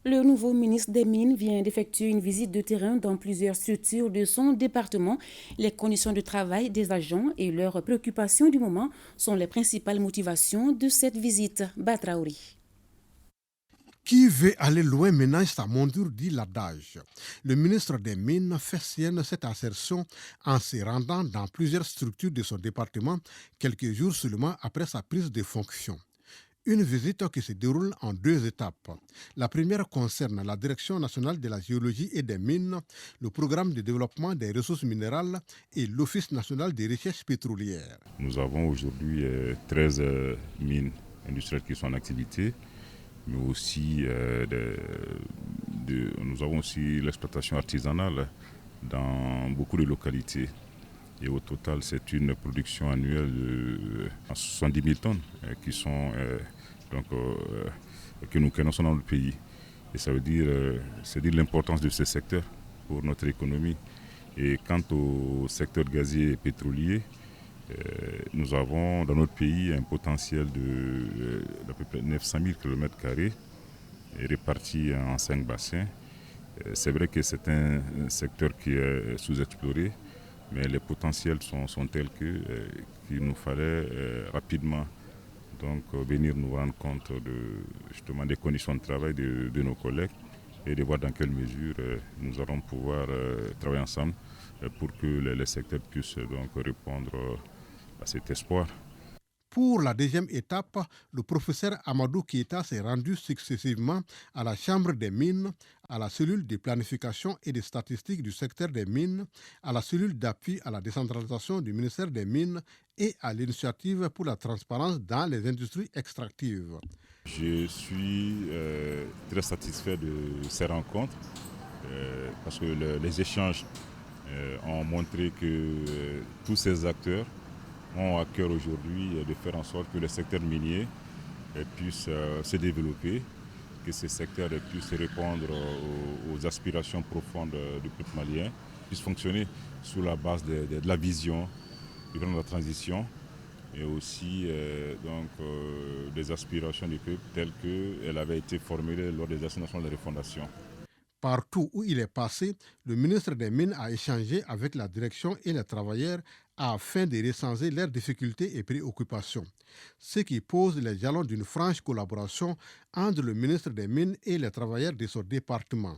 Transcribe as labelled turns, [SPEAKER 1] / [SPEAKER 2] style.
[SPEAKER 1] Le nouveau ministre des Mines vient d'effectuer une visite de terrain dans plusieurs structures de son département. Les conditions de travail des agents et leurs préoccupations du moment sont les principales motivations de cette visite. Batraouri.
[SPEAKER 2] Qui veut aller loin ménage sa monture, dit l'adage. Le ministre des Mines fait sienne cette assertion en se rendant dans plusieurs structures de son département quelques jours seulement après sa prise de fonction. Une visite qui se déroule en deux étapes. La première concerne la Direction nationale de la géologie et des mines, le programme de développement des ressources minérales et l'Office national des recherches pétrolières.
[SPEAKER 3] Nous avons aujourd'hui 13 mines industrielles qui sont en activité, mais aussi nous avons aussi l'exploitation artisanale dans beaucoup de localités. Et au total, c'est une production annuelle de 70 000 tonnes qui sont que nous connaissons dans le pays. Et ça veut dire, c'est dire l'importance de ce secteur pour notre économie. Et quant au secteur gazier et pétrolier, nous avons dans notre pays un potentiel d'à peu près 900 000 km² répartis en 5 bassins. C'est vrai que c'est un secteur qui est sous-exploré, mais les potentiels sont tels qu'il nous fallait rapidement venir nous rendre compte justement des conditions de travail de nos collègues et de voir dans quelle mesure nous allons pouvoir travailler ensemble pour que les secteurs puissent donc répondre à cet espoir.
[SPEAKER 2] Pour la deuxième étape, le professeur Amadou Keita s'est rendu successivement à la Chambre des mines, à la cellule de planification et de statistiques du secteur des mines, à la cellule d'appui à la décentralisation du ministère des Mines et à l'initiative pour la transparence dans les industries extractives.
[SPEAKER 3] Je suis très satisfait de ces rencontres parce que les échanges ont montré que tous ces acteurs ont à cœur aujourd'hui de faire en sorte que le secteur minier puisse se développer, que ce secteur puisse répondre aux aspirations profondes du peuple malien, puisse fonctionner sous la base de la vision du plan de la transition et aussi des aspirations du peuple telles qu'elles avaient été formulées lors des assises nationales de refondation.
[SPEAKER 2] Partout où il est passé, le ministre des Mines a échangé avec la direction et les travailleurs afin de recenser leurs difficultés et préoccupations, ce qui pose les jalons d'une franche collaboration entre le ministre des Mines et les travailleurs de son département.